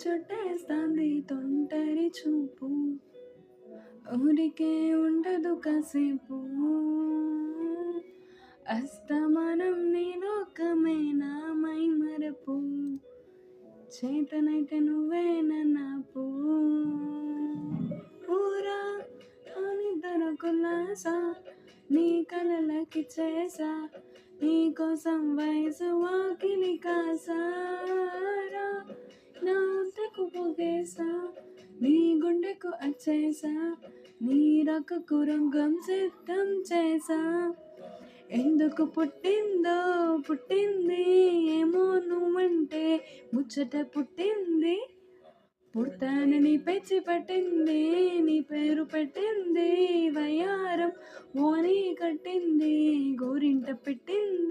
చుట్టేస్తాంది తొంటరి చూపు ఊరికే ఉండదు కాసేపు అస్తమానం నీ లోకమేనా మైమరపు చేతనైతే నువ్వే నన్నాపు ఊరా నిద్ర కులాసా నీ కలలకి చేసా నీ కోసం వయసు వాకిలి కాసారా నా అంతకు పొగేసా నీ గుండెకు అచ్చేసా నీ రకకు రంగం సిద్ధం చేసా ఎందుకు పుట్టిందో పుట్టింది ఏమో నువ్వంటే ముచ్చట పుట్టింది పుడతానని పెంచి పట్టింది నీ పేరు పెట్టింది వయ్యారం ఓని కట్టింది గోరింట పెట్టింది